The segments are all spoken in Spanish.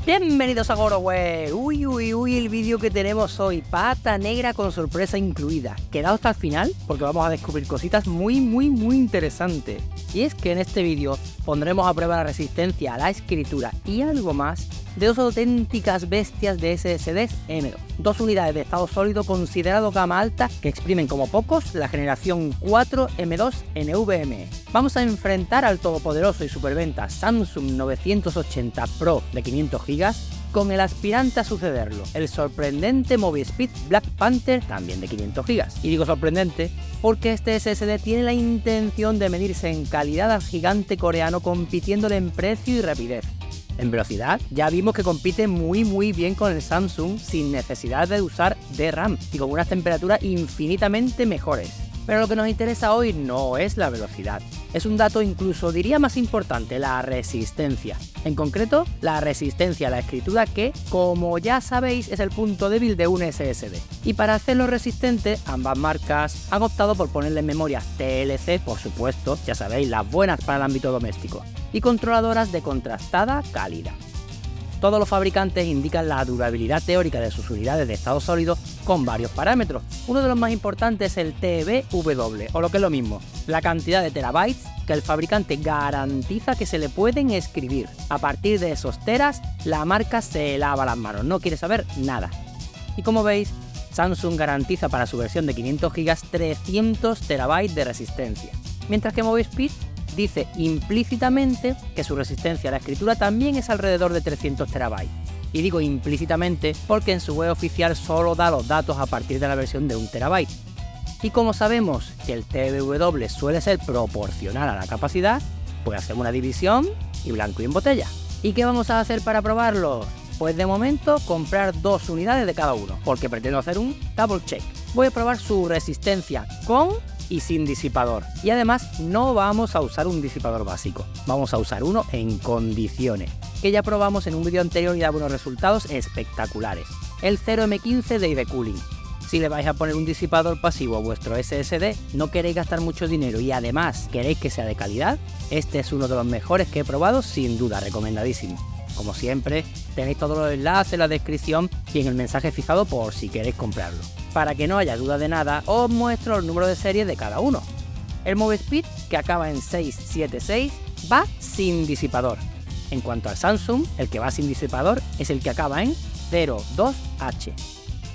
Bienvenidos a GoroWare. Uy, el vídeo que tenemos hoy, pata negra con sorpresa incluida. Quedaos hasta el final porque vamos a descubrir cositas muy interesantes. Y es que en este vídeo pondremos a prueba la resistencia a la escritura y algo más de dos auténticas bestias de SSDs M2. Dos unidades de estado sólido considerado gama alta que exprimen como pocos la generación 4 M2 NVMe. Vamos a enfrentar al todopoderoso y superventa Samsung 980 Pro de 500 GB con el aspirante a sucederlo, el sorprendente Movispeed Black Panther también de 500 GB. Y digo sorprendente porque este SSD tiene la intención de medirse en calidad al gigante coreano compitiéndole en precio y rapidez. En velocidad ya vimos que compite muy bien con el Samsung sin necesidad de usar DRAM y con unas temperaturas infinitamente mejores. Pero lo que nos interesa hoy no es la velocidad, es un dato incluso diría más importante, la resistencia. En concreto, la resistencia a la escritura que, como ya sabéis, es el punto débil de un SSD. Y para hacerlo resistente, ambas marcas han optado por ponerle memorias TLC, por supuesto, ya sabéis, las buenas para el ámbito doméstico, y controladoras de contrastada calidad. Todos los fabricantes indican la durabilidad teórica de sus unidades de estado sólido con varios parámetros. Uno de los más importantes es el TBW, o lo que es lo mismo, la cantidad de terabytes que el fabricante garantiza que se le pueden escribir. A partir de esos teras, la marca se lava las manos, no quiere saber nada. Y como veis, Samsung garantiza para su versión de 500 GB 300 terabytes de resistencia, mientras que Movispeed dice implícitamente que su resistencia a la escritura también es alrededor de 300 terabytes. Y digo implícitamente porque en su web oficial solo da los datos a partir de la versión de 1 terabyte. Y como sabemos que el TBW suele ser proporcional a la capacidad, pues hacemos una división y blanco y en botella. ¿Y qué vamos a hacer para probarlo? Pues de momento comprar 2 unidades de cada uno, porque pretendo hacer un double check. Voy a probar su resistencia con y sin disipador, y además no vamos a usar un disipador básico, vamos a usar uno en condiciones, que ya probamos en un vídeo anterior y da unos resultados espectaculares, el 0M15 de IV Cooling. Si le vais a poner un disipador pasivo a vuestro SSD, no queréis gastar mucho dinero y además queréis que sea de calidad, este es uno de los mejores que he probado, sin duda, recomendadísimo. Como siempre, tenéis todos los enlaces en la descripción y en el mensaje fijado por si queréis comprarlo. Para que no haya duda de nada, os muestro el número de serie de cada uno. El Movispeed, que acaba en 676, va sin disipador. En cuanto al Samsung, el que va sin disipador es el que acaba en 02H.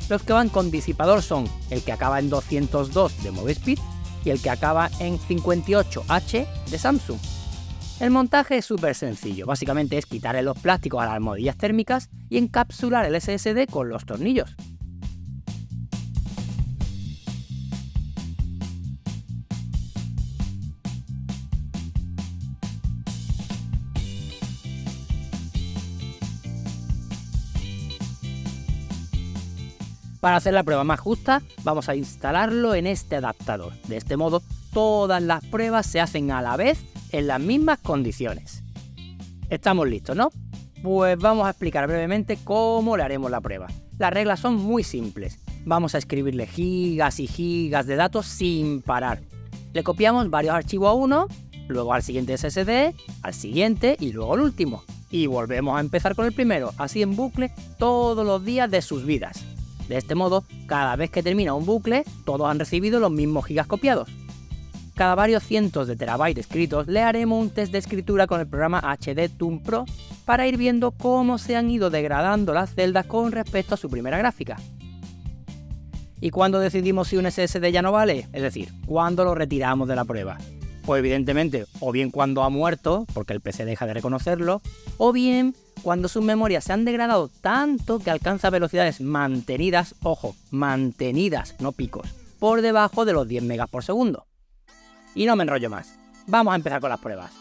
Los que van con disipador son el que acaba en 202 de Movispeed y el que acaba en 58H de Samsung. El montaje es súper sencillo, básicamente es quitarle los plásticos a las almohadillas térmicas y encapsular el SSD con los tornillos. Para hacer la prueba más justa, vamos a instalarlo en este adaptador. De este modo, todas las pruebas se hacen a la vez en las mismas condiciones. Estamos listos, ¿no? Pues vamos a explicar brevemente cómo le haremos la prueba. Las reglas son muy simples. Vamos a escribirle gigas y gigas de datos sin parar. Le copiamos varios archivos a uno, luego al siguiente SSD, al siguiente y luego al último. Y volvemos a empezar con el primero, así en bucle todos los días de sus vidas. De este modo, cada vez que termina un bucle, todos han recibido los mismos gigas copiados. Cada varios cientos de terabytes escritos le haremos un test de escritura con el programa HD Toon Pro para ir viendo cómo se han ido degradando las celdas con respecto a su primera gráfica. ¿Y cuándo decidimos si un SSD ya no vale? Es decir, ¿cuándo lo retiramos de la prueba? Pues evidentemente, o bien cuando ha muerto, porque el PC deja de reconocerlo, o bien cuando sus memorias se han degradado tanto que alcanza velocidades mantenidas, ojo, mantenidas, no picos, por debajo de los 10 megas por segundo. Y no me enrollo más, vamos a empezar con las pruebas.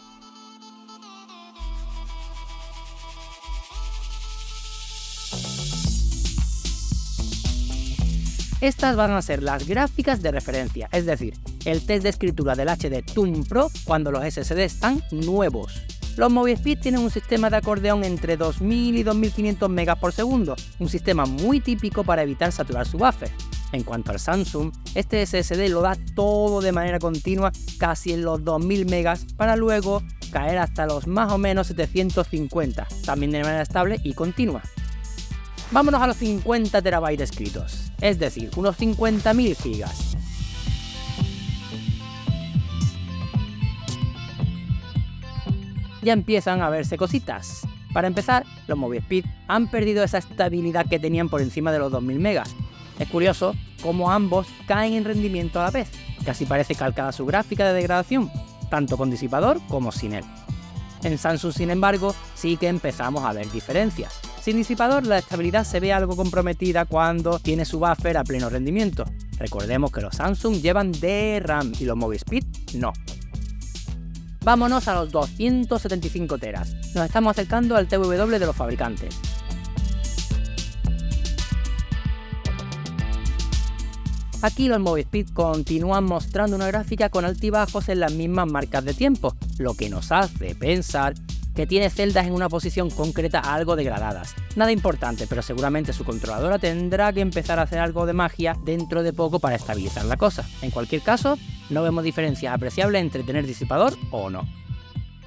Estas van a ser las gráficas de referencia, es decir, el test de escritura del HD Toon Pro cuando los SSD están nuevos. Los Movispeed tienen un sistema de acordeón entre 2000 y 2500 megas por segundo, un sistema muy típico para evitar saturar su buffer. En cuanto al Samsung, este SSD lo da todo de manera continua, casi en los 2000 megas, para luego caer hasta los más o menos 750, también de manera estable y continua. Vámonos a los 50 TB escritos, es decir, unos 50.000 gigas. Ya empiezan a verse cositas. Para empezar, los Movispeed han perdido esa estabilidad que tenían por encima de los 2000 megas. Es curioso cómo ambos caen en rendimiento a la vez, casi parece calcada su gráfica de degradación, tanto con disipador como sin él. En Samsung, sin embargo, sí que empezamos a ver diferencias. Sin disipador, la estabilidad se ve algo comprometida cuando tiene su buffer a pleno rendimiento. Recordemos que los Samsung llevan DRAM y los Movispeed no. Vámonos a los 275 teras. Nos estamos acercando al TWW de los fabricantes. Aquí los Movispeed continúan mostrando una gráfica con altibajos en las mismas marcas de tiempo, lo que nos hace pensar que tiene celdas en una posición concreta algo degradadas. Nada importante, pero seguramente su controladora tendrá que empezar a hacer algo de magia dentro de poco para estabilizar la cosa. En cualquier caso, no vemos diferencias apreciables entre tener disipador o no.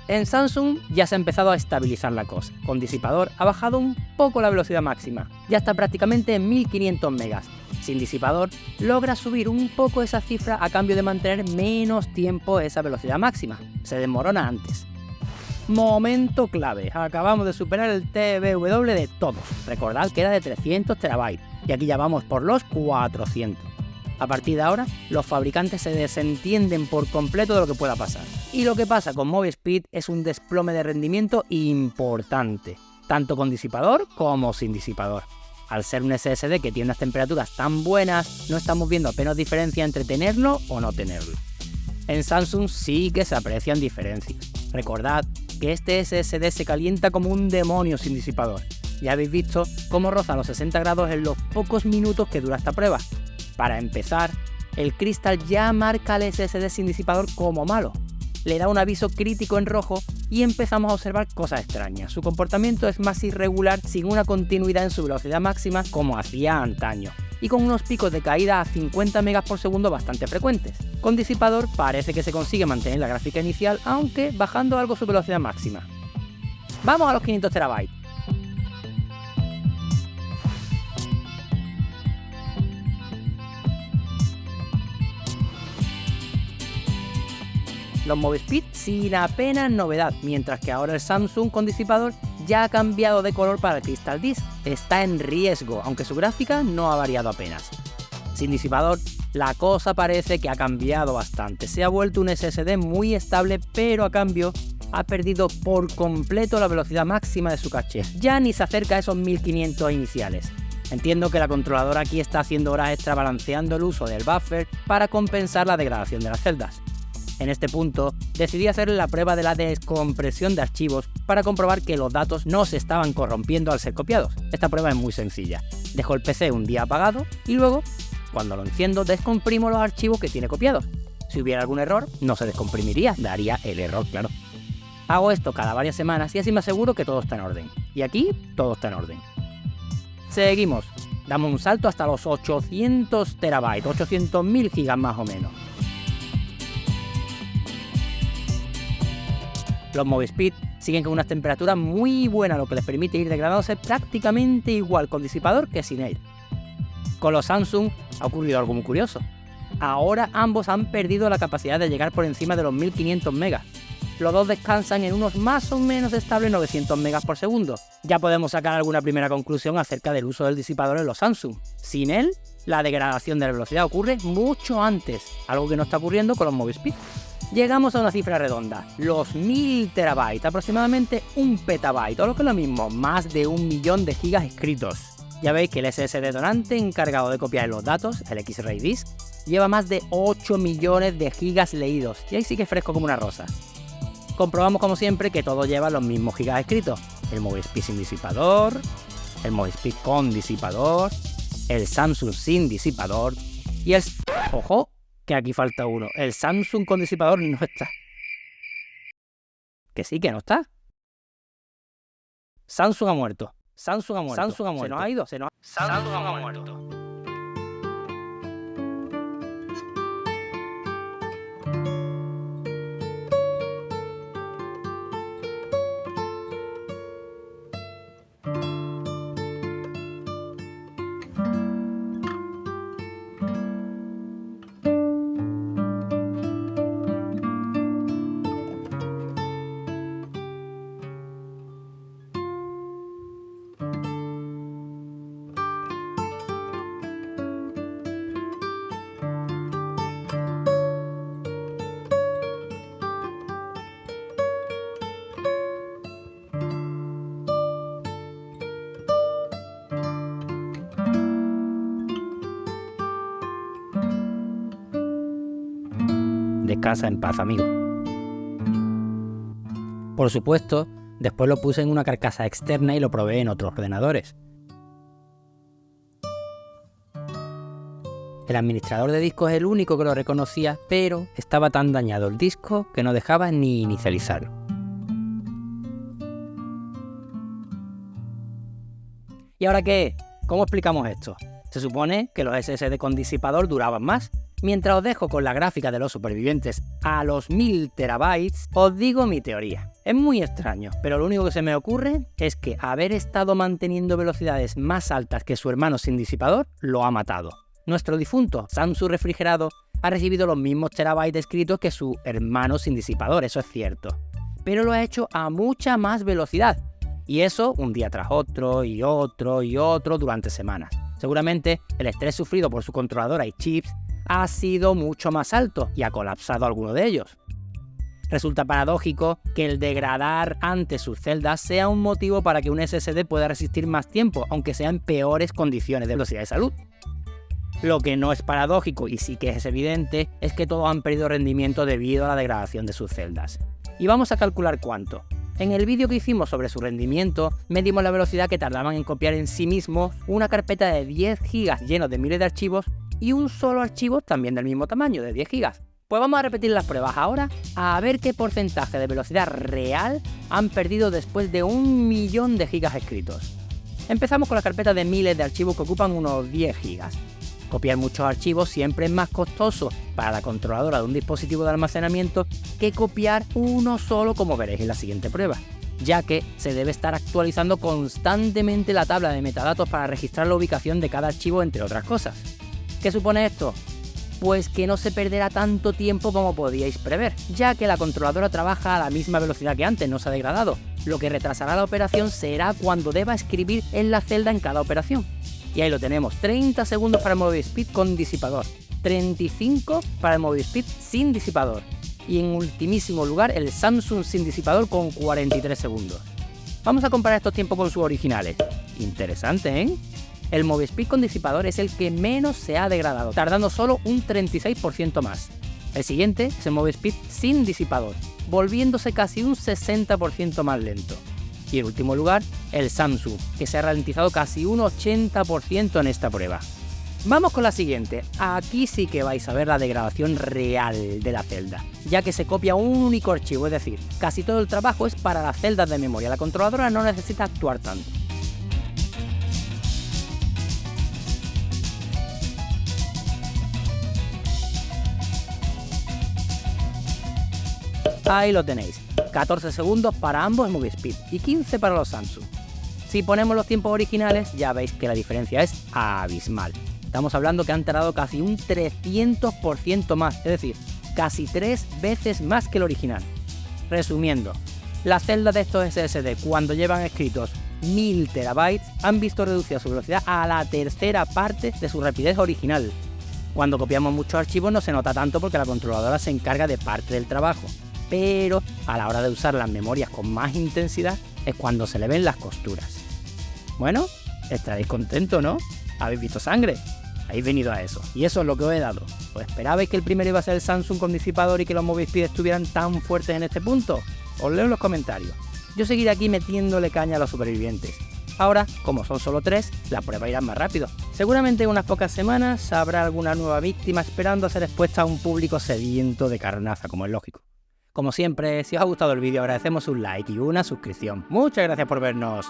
En Samsung ya se ha empezado a estabilizar la cosa. Con disipador ha bajado un poco la velocidad máxima, ya está prácticamente en 1500 megas. Sin disipador logra subir un poco esa cifra a cambio de mantener menos tiempo esa velocidad máxima. Se desmorona antes. Momento clave, acabamos de superar el TWW de todos. Recordad que era de 300 TB y aquí ya vamos por los 400. A partir de ahora, los fabricantes se desentienden por completo de lo que pueda pasar. Y lo que pasa con Movispeed es un desplome de rendimiento importante, tanto con disipador como sin disipador. Al ser un SSD que tiene unas temperaturas tan buenas, no estamos viendo apenas diferencia entre tenerlo o no tenerlo. En Samsung sí que se aprecian diferencias. Recordad que este SSD se calienta como un demonio sin disipador. Ya habéis visto cómo roza los 60 grados en los pocos minutos que dura esta prueba. Para empezar, el Crystal ya marca al SSD sin disipador como malo. Le da un aviso crítico en rojo y empezamos a observar cosas extrañas. Su comportamiento es más irregular, sin una continuidad en su velocidad máxima como hacía antaño, y con unos picos de caída a 50 megas por segundo bastante frecuentes. Con disipador parece que se consigue mantener la gráfica inicial, aunque bajando algo su velocidad máxima. Vamos a los 500 TB. Los Movispeed sin apenas novedad, mientras que ahora el Samsung con disipador ya ha cambiado de color para el Crystal Disc. Está en riesgo, aunque su gráfica no ha variado apenas. Sin disipador, la cosa parece que ha cambiado bastante. Se ha vuelto un SSD muy estable, pero a cambio ha perdido por completo la velocidad máxima de su caché. Ya ni se acerca a esos 1500 iniciales. Entiendo que la controladora aquí está haciendo horas extra balanceando el uso del buffer para compensar la degradación de las celdas. En este punto, decidí hacer la prueba de la descompresión de archivos para comprobar que los datos no se estaban corrompiendo al ser copiados. Esta prueba es muy sencilla. Dejo el PC un día apagado y luego, cuando lo enciendo, descomprimo los archivos que tiene copiados. Si hubiera algún error, no se descomprimiría, daría el error, claro. Hago esto cada varias semanas y así me aseguro que todo está en orden. Y aquí, todo está en orden. Seguimos. Damos un salto hasta los 800 TB, 800.000 gigas más o menos. Los Movispeed siguen con unas temperaturas muy buenas, lo que les permite ir degradándose prácticamente igual con disipador que sin él. Con los Samsung ha ocurrido algo muy curioso. Ahora ambos han perdido la capacidad de llegar por encima de los 1500 megas. Los dos descansan en unos más o menos estables 900 megas por segundo. Ya podemos sacar alguna primera conclusión acerca del uso del disipador en los Samsung. Sin él, la degradación de la velocidad ocurre mucho antes, algo que no está ocurriendo con los Movispeed. Llegamos a una cifra redonda, los 1000 TB, aproximadamente 1 petabyte, o lo que es lo mismo, más de 1 millón de gigas escritos. Ya veis que el SSD donante encargado de copiar los datos, el X-Ray Disk, lleva más de 8 millones de gigas leídos, y ahí sí que es fresco como una rosa. Comprobamos como siempre que todo lleva los mismos gigas escritos, el Movispeed sin disipador, el Movispeed con disipador, el Samsung sin disipador, y el... ¡Ojo! Que aquí falta uno. El Samsung con disipador no está. Que sí, que no está. Samsung ha muerto. Samsung ha muerto. Samsung ha muerto. Se nos ha ido. Samsung ha muerto. descansa en paz, amigo. Por supuesto, después lo puse en una carcasa externa y lo probé en otros ordenadores. El administrador de discos es el único que lo reconocía, pero estaba tan dañado el disco que no dejaba ni inicializarlo. ¿Y ahora qué? ¿Cómo explicamos esto? Se supone que los SSD con disipador duraban más. Mientras os dejo con la gráfica de los supervivientes a los 1000 terabytes, os digo mi teoría. Es muy extraño, pero lo único que se me ocurre es que haber estado manteniendo velocidades más altas que su hermano sin disipador lo ha matado. Nuestro difunto Samsung refrigerado ha recibido los mismos terabytes escritos que su hermano sin disipador, eso es cierto. Pero lo ha hecho a mucha más velocidad. Y eso un día tras otro y otro y otro durante semanas. Seguramente el estrés sufrido por su controladora y chips ha sido mucho más alto y ha colapsado alguno de ellos. Resulta paradójico que el degradar antes sus celdas sea un motivo para que un SSD pueda resistir más tiempo, aunque sea en peores condiciones de velocidad de salud. Lo que no es paradójico y sí que es evidente es que todos han perdido rendimiento debido a la degradación de sus celdas. Y vamos a calcular cuánto. En el vídeo que hicimos sobre su rendimiento, medimos la velocidad que tardaban en copiar en sí mismos una carpeta de 10 GB llenos de miles de archivos y un solo archivo también del mismo tamaño, de 10 GB. Pues vamos a repetir las pruebas ahora a ver qué porcentaje de velocidad real han perdido después de 1 millón de gigas escritos. Empezamos con la carpeta de miles de archivos que ocupan unos 10 GB. Copiar muchos archivos siempre es más costoso para la controladora de un dispositivo de almacenamiento que copiar uno solo, como veréis en la siguiente prueba, ya que se debe estar actualizando constantemente la tabla de metadatos para registrar la ubicación de cada archivo, entre otras cosas. ¿Qué supone esto? Pues que no se perderá tanto tiempo como podíais prever, ya que la controladora trabaja a la misma velocidad que antes, no se ha degradado. Lo que retrasará la operación será cuando deba escribir en la celda en cada operación. Y ahí lo tenemos, 30 segundos para el Movispeed con disipador, 35 para el Movispeed sin disipador y en ultimísimo lugar el Samsung sin disipador con 43 segundos. Vamos a comparar estos tiempos con sus originales. Interesante, ¿eh? El Movispeed con disipador es el que menos se ha degradado, tardando solo un 36% más. El siguiente es el Movispeed sin disipador, volviéndose casi un 60% más lento. Y en último lugar, el Samsung, que se ha ralentizado casi un 80% en esta prueba. Vamos con la siguiente. Aquí sí que vais a ver la degradación real de la celda, ya que se copia un único archivo, es decir, casi todo el trabajo es para las celdas de memoria. La controladora no necesita actuar tanto. Ahí lo tenéis, 14 segundos para ambos Movispeed y 15 para los Samsung. Si ponemos los tiempos originales ya veis que la diferencia es abismal. Estamos hablando que han tardado casi un 300% más, es decir, casi 3 veces más que el original. Resumiendo, las celdas de estos SSD cuando llevan escritos 1000 terabytes han visto reducida su velocidad a la tercera parte de su rapidez original. Cuando copiamos muchos archivos no se nota tanto porque la controladora se encarga de parte del trabajo. Pero a la hora de usar las memorias con más intensidad es cuando se le ven las costuras. Bueno, estaréis contentos, ¿no? Habéis visto sangre, habéis venido a eso. Y eso es lo que os he dado. ¿Os esperabais que el primero iba a ser el Samsung con disipador y que los Movispeed estuvieran tan fuertes en este punto? Os leo en los comentarios. Yo seguiré aquí metiéndole caña a los supervivientes. Ahora, como son solo 3, la prueba irá más rápido. Seguramente en unas pocas semanas habrá alguna nueva víctima esperando a ser expuesta a un público sediento de carnaza, como es lógico. Como siempre, si os ha gustado el vídeo agradecemos un like y una suscripción. Muchas gracias por vernos.